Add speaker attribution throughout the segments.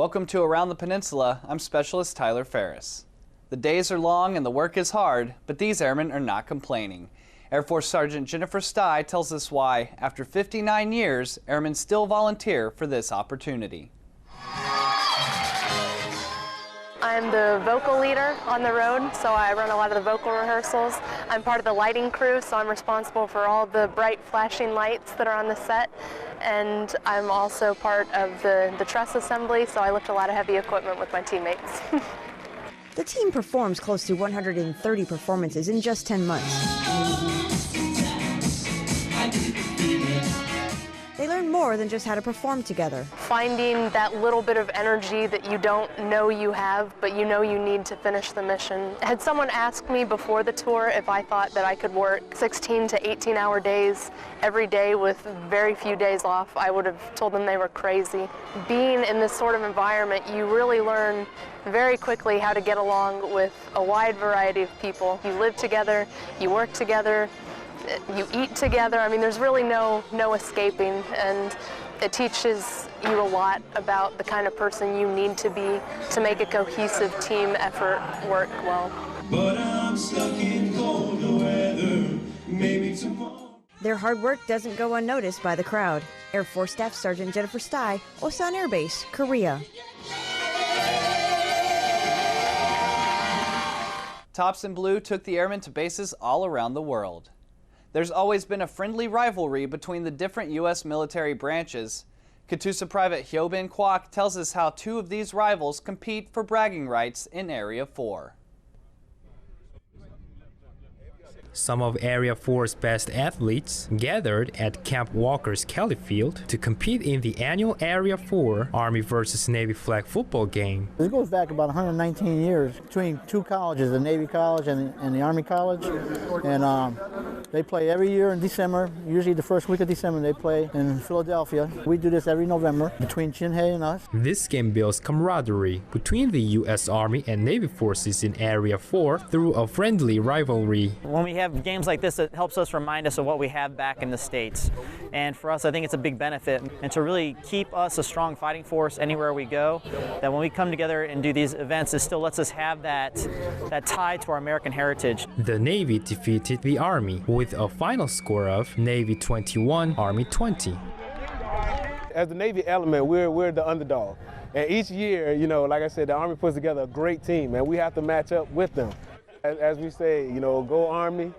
Speaker 1: Welcome to Around the Peninsula. I'm Specialist Tyler Ferris. The days are long and the work is hard, but these airmen are not complaining. Air Force Sergeant Jennifer Stye tells us why, after 59 years, airmen still volunteer for this opportunity.
Speaker 2: I'm the vocal leader on the road, so I run a lot of the vocal rehearsals. I'm part of the lighting crew, so I'm responsible for all the bright flashing lights that are on the set. And I'm also part of the truss assembly, so I lift a lot of heavy equipment with my teammates.
Speaker 3: The team performs close to 130 performances in just 10 months. They learn more than just how to perform together.
Speaker 2: Finding that little bit of energy that you don't know you have, but you know you need to finish the mission. Had someone asked me before the tour if I thought that I could work 16 to 18-hour days every day with very few days off, I would have told them they were crazy. Being in this sort of environment, you really learn very quickly how to get along with a wide variety of people. You live together, you work together, you eat together. I mean, there's really no escaping, and it teaches you a lot about the kind of person you need to be to make a cohesive team effort work well.
Speaker 4: But I'm stuck in colder weather, maybe tomorrow.
Speaker 3: Their hard work doesn't go unnoticed by the crowd. Air Force Staff Sergeant Jennifer Stye, Osan Air Base, Korea.
Speaker 1: Tops in Blue took the airmen to bases all around the world. There's always been a friendly rivalry between the different U.S. military branches. Catoosa Private Hyobin Kwok tells us how two of these rivals compete for bragging rights in Area 4.
Speaker 5: Some of Area 4's best athletes gathered at Camp Walker's Kelly Field to compete in the annual Area 4 Army vs. Navy flag football game.
Speaker 6: This goes back about 119 years between two colleges, the Navy College and the Army College. And they play every year in December, usually the first week of December they play in Philadelphia. We do this every November between Chinhae and us.
Speaker 5: This game builds camaraderie between the U.S. Army and Navy forces in Area 4 through a friendly rivalry.
Speaker 7: When we have games like this, it helps us remind us of what we have back in the States. And for us, I think it's a big benefit. And to really keep us a strong fighting force anywhere we go, that when we come together and do these events, it still lets us have that tie to our American heritage.
Speaker 5: The Navy defeated the Army with a final score of Navy 21, Army 20.
Speaker 8: As the Navy element, we're the underdog. And each year, you know, like I said, the Army puts together a great team, and we have to match up with them. As we say, you know, go Army.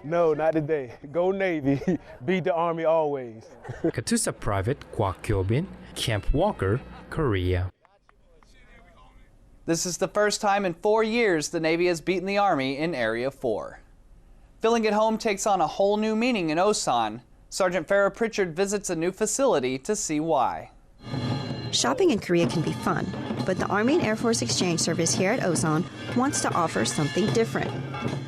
Speaker 8: No, not today. Go Navy. Beat the Army always.
Speaker 5: Catoosa Private Kwok Hyobin, Camp Walker, Korea.
Speaker 1: This is the first time in 4 years the Navy has beaten the Army in Area 4. Feeling at home takes on a whole new meaning in Osan. Sergeant Farrah Pritchard visits a new facility to see why.
Speaker 3: Shopping in Korea can be fun, but the Army and Air Force Exchange Service here at Osan wants to offer something different.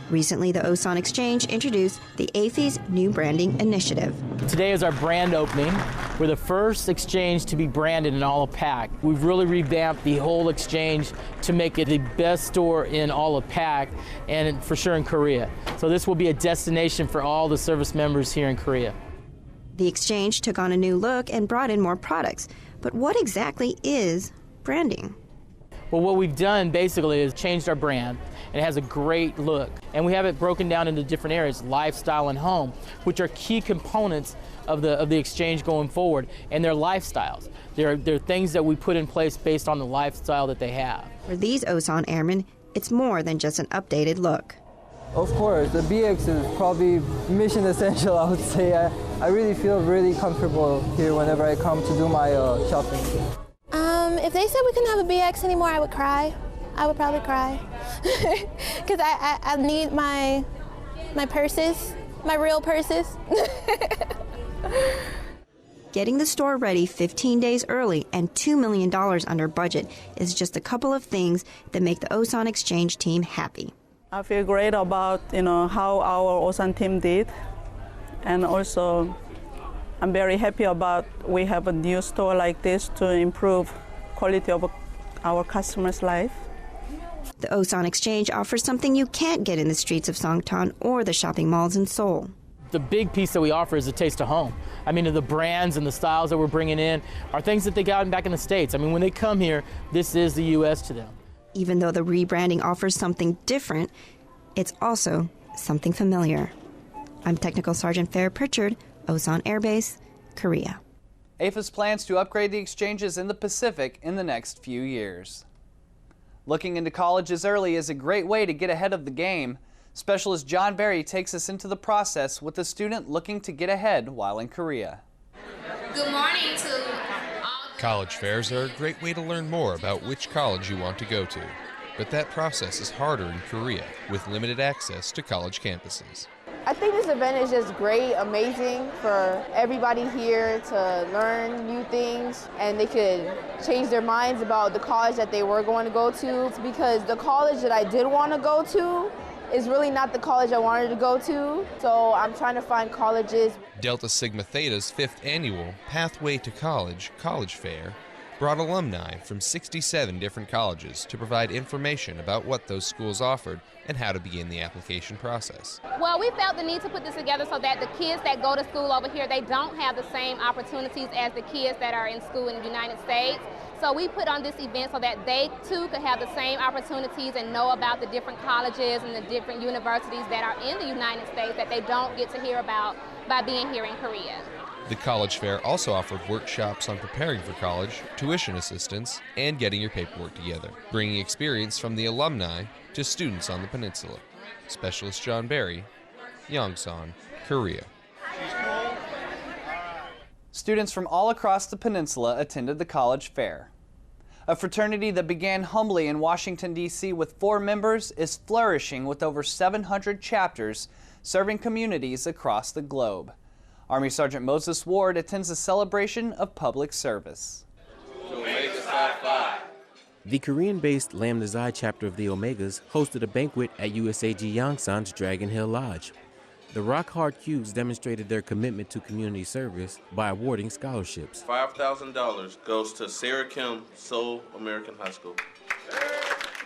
Speaker 3: Recently, the Osan Exchange introduced the AFN's new branding initiative.
Speaker 9: Today is our brand opening. We're the first exchange to be branded in all of PAC. We've really revamped the whole exchange to make it the best store in all of PAC and for sure in Korea. So this will be a destination for all the service members here in Korea.
Speaker 3: The exchange took on a new look and brought in more products. But what exactly is branding?
Speaker 9: Well, what we've done basically is changed our brand, and it has a great look. And we have it broken down into different areas, lifestyle and home, which are key components of the exchange going forward, and their lifestyles. They're things that we put in place based on the lifestyle that they have.
Speaker 3: For these Osan airmen, it's more than just an updated look.
Speaker 10: Of course, the BX is probably mission essential, I would say. I really feel really comfortable here whenever I come to do my shopping.
Speaker 11: If they said we couldn't have a BX anymore, I would cry. I would probably cry. Because I need my purses, my real purses.
Speaker 3: Getting the store ready 15 days early and $2 million under budget is just a couple of things that make the Osan Exchange team happy.
Speaker 12: I feel great about, how our Osan team did, and also I'm very happy about we have a new store like this to improve quality of our customers' life.
Speaker 3: The Osan Exchange offers something you can't get in the streets of Songtan or the shopping malls in Seoul.
Speaker 9: The big piece that we offer is a taste of home. I mean, the brands and the styles that we're bringing in are things that they got back in the States. I mean, when they come here, this is the U.S. to them.
Speaker 3: Even though the rebranding offers something different, it's also something familiar. I'm Technical Sergeant Fair Pritchard, Osan Air Base, Korea.
Speaker 1: AFIS plans to upgrade the exchanges in the Pacific in the next few years. Looking into colleges early is a great way to get ahead of the game. Specialist John Barry takes us into the process with a student looking to get ahead while in Korea.
Speaker 13: Good morning to all. College fairs are a great way to learn more about which college you want to go to. But that process is harder in Korea with limited access to college campuses.
Speaker 14: I think this event is just great, amazing for everybody here to learn new things, and they could change their minds about the college that they were going to go to, because the college that I did want to go to is really not the college I wanted to go to, so I'm trying to find colleges.
Speaker 13: Delta Sigma Theta's 5th annual Pathway to College College Fair brought alumni from 67 different colleges to provide information about what those schools offered and how to begin the application process.
Speaker 15: Well, we felt the need to put this together so that the kids that go to school over here, they don't have the same opportunities as the kids that are in school in the United States. So we put on this event so that they too could have the same opportunities and know about the different colleges and the different universities that are in the United States that they don't get to hear about by being here in Korea.
Speaker 13: The college fair also offered workshops on preparing for college, tuition assistance, and getting your paperwork together, bringing experience from the alumni to students on the peninsula. Specialist John Barry, Yongsan, Korea.
Speaker 1: Students from all across the peninsula attended the college fair. A fraternity that began humbly in Washington, D.C. with 4 members is flourishing with over 700 chapters serving communities across the globe. Army Sergeant Moses Ward attends a celebration of public service.
Speaker 16: The Korean-based Lambda Xi chapter of the Omegas hosted a banquet at USAG Yongsan's Dragon Hill Lodge. The Rock Hard Qs demonstrated their commitment to community service by awarding scholarships.
Speaker 17: $5,000 goes to Sarah Kim, Seoul American High School.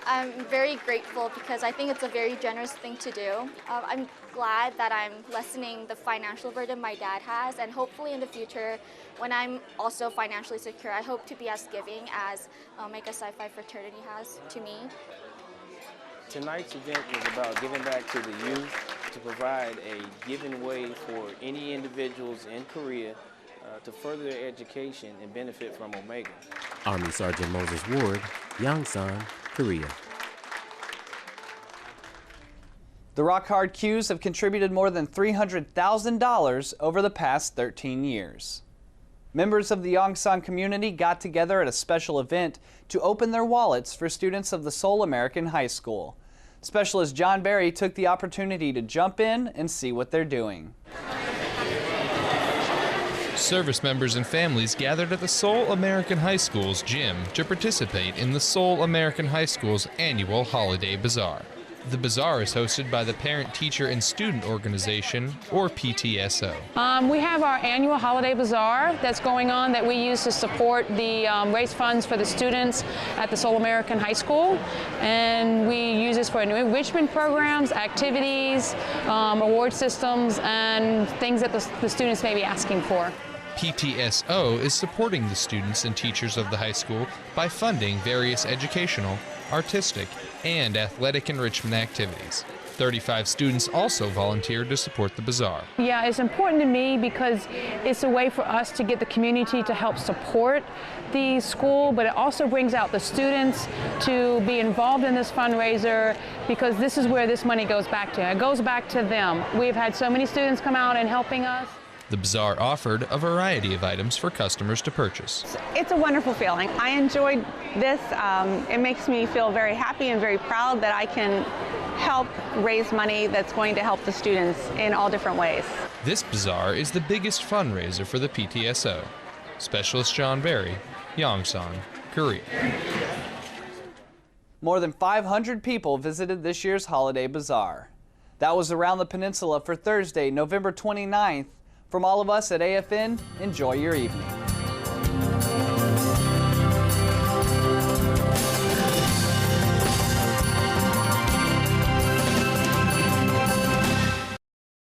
Speaker 18: I'm very grateful because I think it's a very generous thing to do. I'm glad that I'm lessening the financial burden my dad has, and hopefully in the future, when I'm also financially secure, I hope to be as giving as Omega Psi Phi fraternity has to me.
Speaker 19: Tonight's event was about giving back to the youth to provide a given way for any individuals in Korea to further their education and benefit from Omega.
Speaker 16: Army Sergeant Moses Ward, Yongsan, Korea.
Speaker 1: The Rock Hard Qs have contributed more than $300,000 over the past 13 years. Members of the Yongsan community got together at a special event to open their wallets for students of the Seoul American High School. Specialist John Barry took the opportunity to jump in and see what they're doing.
Speaker 13: Service members and families gathered at the Seoul American High School's gym to participate in the Seoul American High School's annual Holiday Bazaar. The bazaar is hosted by the Parent, Teacher, and Student Organization, or PTSO.
Speaker 20: We have our annual Holiday Bazaar that's going on that we use to support the raise funds for the students at the Seoul American High School. And we use this for enrichment programs, activities, award systems, and things that the students may be asking for.
Speaker 13: PTSO is supporting the students and teachers of the high school by funding various educational, artistic, and athletic enrichment activities. 35 students also volunteered to support the bazaar.
Speaker 20: Yeah, it's important to me because it's a way for us to get the community to help support the school, but it also brings out the students to be involved in this fundraiser because this is where this money goes back to. It goes back to them. We've had so many students come out and helping us.
Speaker 13: The bazaar offered a variety of items for customers to purchase.
Speaker 21: It's a wonderful feeling. I enjoyed this. It makes me feel very happy and very proud that I can help raise money that's going to help the students in all different ways.
Speaker 13: This bazaar is the biggest fundraiser for the PTSO. Specialist John Barry, Yongsan, Korea.
Speaker 1: More than 500 people visited this year's Holiday Bazaar. That was around the peninsula for Thursday, November 29th. From all of us at AFN, enjoy your evening.